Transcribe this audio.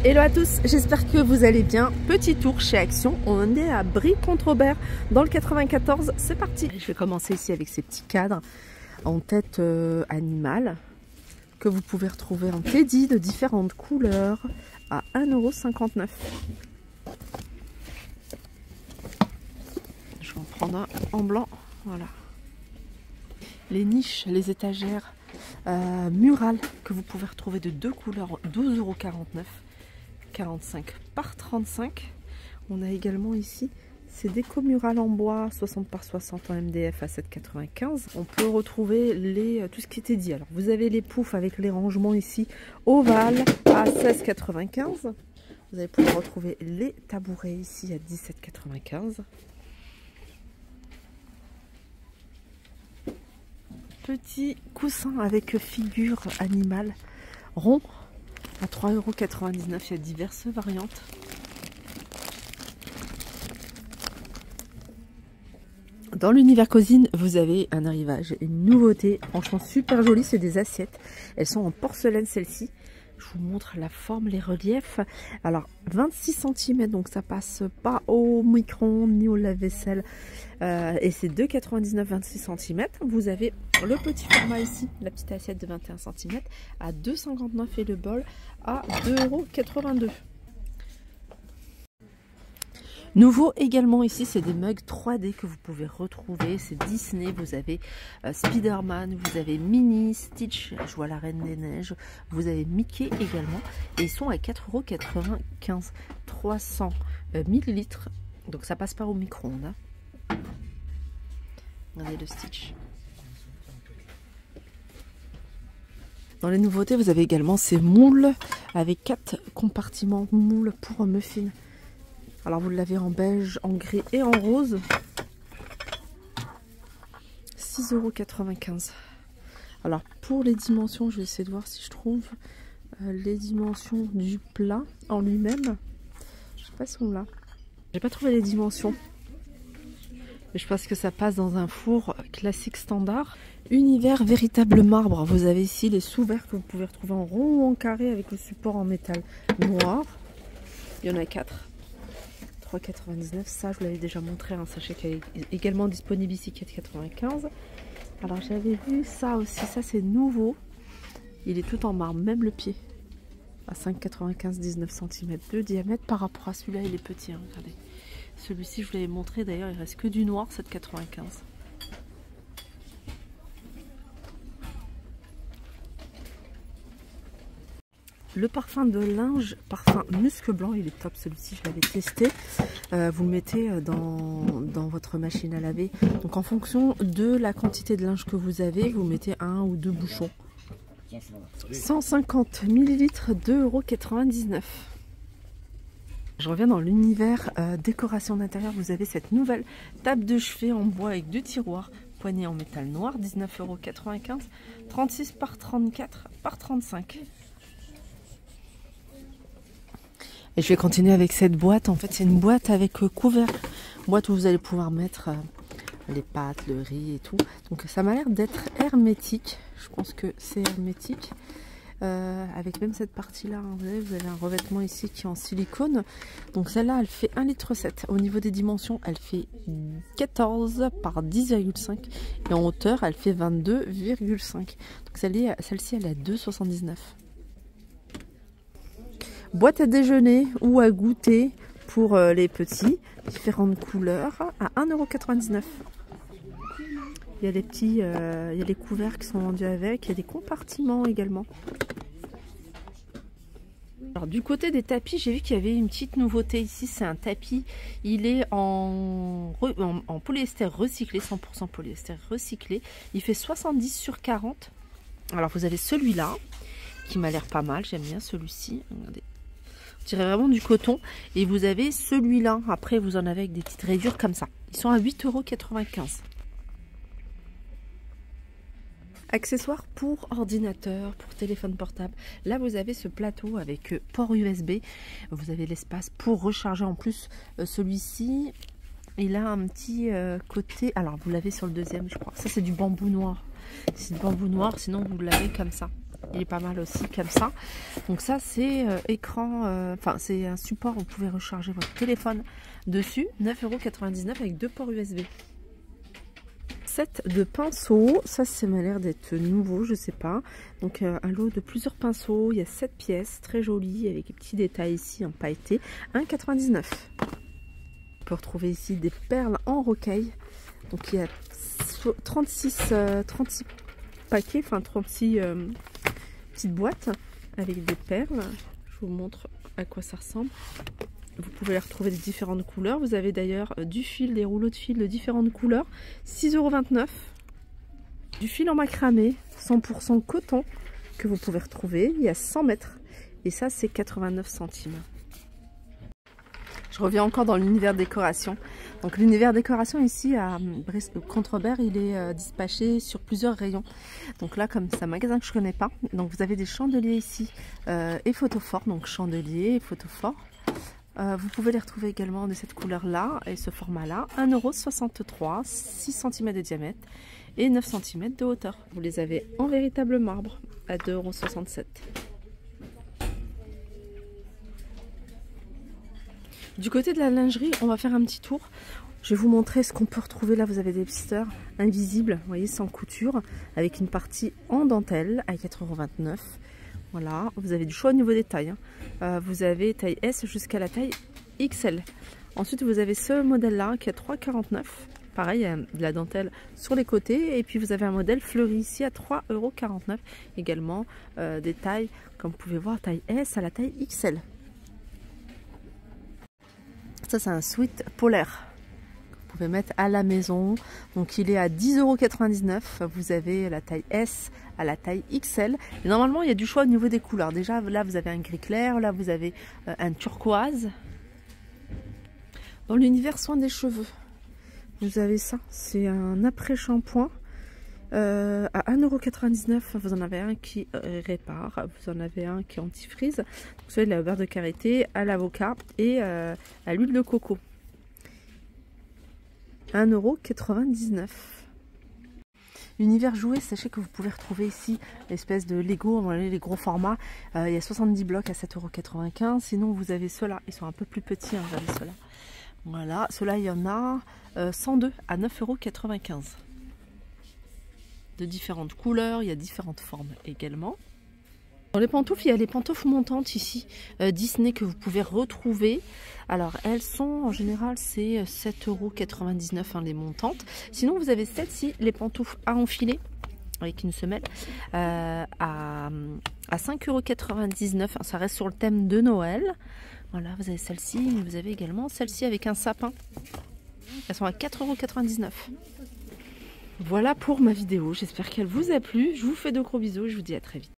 Hello à tous, j'espère que vous allez bien. Petit tour chez Action, on est à Brie-Contre-Aubert dans le 94, c'est parti. Je vais commencer ici avec ces petits cadres en tête animale que vous pouvez retrouver en teddy de différentes couleurs à 1,59 €. Je vais en prendre un en blanc, voilà. Les niches, les étagères murales que vous pouvez retrouver de deux couleurs, 12,49 €. 45 par 35. On a également ici ces déco murales en bois 60 par 60 en MDF à 7,95 €. On peut retrouver tout ce qui était dit. Alors vous avez les poufs avec les rangements ici ovales à 16,95 €. Vous allez pouvoir retrouver les tabourets ici à 17,95 €. Petit coussin avec figure animale rond à 3,99 €. Il y a diverses variantes. Dans l'univers cuisine, vous avez un arrivage, une nouveauté, franchement super jolie, c'est des assiettes. Elles sont en porcelaine celles-ci. Je vous montre la forme, les reliefs. Alors 26 cm, donc ça passe pas au micro-ondes ni au lave-vaisselle. Et c'est 2,99 € 26 cm. Vous avez le petit format ici, la petite assiette de 21 cm à 2,59 € et le bol à 2,82 €. Nouveau également ici, c'est des mugs 3D que vous pouvez retrouver. C'est Disney, vous avez Spider-Man, vous avez Minnie, Stitch, je vois la Reine des Neiges, vous avez Mickey également. Et ils sont à 4,95 €, 300 ml. Donc ça passe pas au micro-ondes. Hein. Regardez le Stitch. Dans les nouveautés, vous avez également ces moules avec 4 compartiments moules pour un muffin. Alors vous l'avez en beige, en gris et en rose. 6,95 €. Alors pour les dimensions, je vais essayer de voir si je trouve les dimensions du plat en lui-même. Je sais pas si on l'a. J'ai pas trouvé les dimensions. Mais je pense que ça passe dans un four classique standard. Univers véritable marbre. Vous avez ici les sous-verres que vous pouvez retrouver en rond ou en carré avec le support en métal noir. Il y en a 4. 3,99 €. Ça, je vous l'avais déjà montré. Hein. Sachez qu'elle est également disponible ici, 4,95 €. Alors, j'avais vu ça aussi. Ça, c'est nouveau. Il est tout en marbre, même le pied. À 5,95 €, 19 cm de diamètre. Par rapport à celui-là, il est petit. Hein. Regardez. Celui-ci, je vous l'avais montré. D'ailleurs, il reste que du noir, 7,95 €. Le parfum de linge, parfum musc blanc, il est top celui-ci, je l'avais testé. Vous le mettez dans votre machine à laver. Donc en fonction de la quantité de linge que vous avez, vous mettez 1 ou 2 bouchons. 150 ml, 2,99 €. Je reviens dans l'univers décoration d'intérieur. Vous avez cette nouvelle table de chevet en bois avec 2 tiroirs, poignée en métal noir, 19,95 €, 36 par 34 par 35. Et je vais continuer avec cette boîte. En fait, c'est une boîte avec couvercle. Boîte où vous allez pouvoir mettre les pâtes, le riz et tout. Donc ça m'a l'air d'être hermétique. Je pense que c'est hermétique. Avec même cette partie-là. Hein. Vous avez un revêtement ici qui est en silicone. Donc celle-là, elle fait 1,7 litre. Au niveau des dimensions, elle fait 14 par 10,5. Et en hauteur, elle fait 22,5. Donc celle-ci, elle est à 2,79 €. Boîte à déjeuner ou à goûter pour les petits, différentes couleurs à 1,99 €. Il y a les petits, il y a les couverts qui sont vendus avec, il y a des compartiments également. Alors du côté des tapis, j'ai vu qu'il y avait une petite nouveauté ici, c'est un tapis, il est en polyester recyclé, 100% polyester recyclé, il fait 70 sur 40. Alors vous avez celui-là qui m'a l'air pas mal, j'aime bien celui-ci, regardez. On dirait vraiment du coton. Et vous avez celui-là. Après, vous en avez avec des petites rayures comme ça. Ils sont à 8,95 €. Accessoires pour ordinateur, pour téléphone portable. Là, vous avez ce plateau avec port USB. Vous avez l'espace pour recharger en plus. Celui-ci, il a un petit côté... Alors, vous l'avez sur le deuxième, je crois. Ça, c'est du bambou noir. C'est du bambou noir, sinon vous l'avez comme ça. Il est pas mal aussi comme ça. Donc ça c'est écran, enfin c'est un support où vous pouvez recharger votre téléphone dessus. 9,99 € avec 2 ports USB. Set de pinceaux, ça m'a l'air d'être nouveau, je sais pas. Donc un lot de plusieurs pinceaux, il y a 7 pièces, très jolies avec des petits détails ici en pailleté. 1,99 €. On peut retrouver ici des perles en rocaille. Donc il y a 36 paquets, enfin 36 petites boîtes avec des perles. Je vous montre à quoi ça ressemble. Vous pouvez les retrouver de différentes couleurs. Vous avez d'ailleurs du fil, des rouleaux de fil de différentes couleurs. 6,29 €. Du fil en macramé, 100% coton, que vous pouvez retrouver. Il y a 100 mètres. Et ça, c'est 89 centimes. Je reviens encore dans l'univers décoration. Donc l'univers décoration ici à Contrebert, il est dispatché sur plusieurs rayons. Donc là, comme c'est un magasin que je ne connais pas, donc vous avez des chandeliers ici et photophores. Donc chandeliers et photophores. Vous pouvez les retrouver également de cette couleur-là et ce format-là. 1,63 €, 6 cm de diamètre et 9 cm de hauteur. Vous les avez en véritable marbre à 2,67 €. Du côté de la lingerie, on va faire un petit tour. Je vais vous montrer ce qu'on peut retrouver. Là, vous avez des blisters invisibles, vous voyez, sans couture, avec une partie en dentelle à 4,29 €. Voilà, vous avez du choix au niveau des tailles. Vous avez taille S jusqu'à la taille XL. Ensuite, vous avez ce modèle-là qui est à 3,49 €. Pareil, il y a de la dentelle sur les côtés. Et puis, vous avez un modèle fleuri ici à 3,49 €. Également, des tailles, comme vous pouvez voir, taille S à la taille XL. Ça, c'est un sweat polaire que vous pouvez mettre à la maison. Donc, il est à 10,99 €. Vous avez la taille S à la taille XL. Et normalement, il y a du choix au niveau des couleurs. Déjà, là, vous avez un gris clair. Là, vous avez un turquoise. Dans l'univers soin des cheveux, vous avez ça. C'est un après-shampoing à 1,99 €. Vous en avez un qui répare. Vous en avez un qui est antifreeze. Vous avez de la beurre de karité à l'avocat et à l'huile de coco. 1,99 €. L'univers jouet, sachez que vous pouvez retrouver ici l'espèce de Lego, les gros formats. Il y a 70 blocs à 7,95 €. Sinon, vous avez ceux-là. Ils sont un peu plus petits, hein, regardez ceux-là. Voilà, ceux-là, il y en a 102 à 9,95 €. De différentes couleurs, il y a différentes formes également. Dans les pantoufles, il y a les pantoufles montantes ici, Disney, que vous pouvez retrouver. Alors, elles sont, en général, c'est 7,99 € hein, les montantes. Sinon, vous avez celles-ci, les pantoufles à enfiler, avec une semelle, à 5,99 €. Ça reste sur le thème de Noël. Voilà, vous avez celle-ci, mais vous avez également celle-ci avec un sapin. Elles sont à 4,99 €. Voilà pour ma vidéo, j'espère qu'elle vous a plu. Je vous fais de gros bisous et je vous dis à très vite.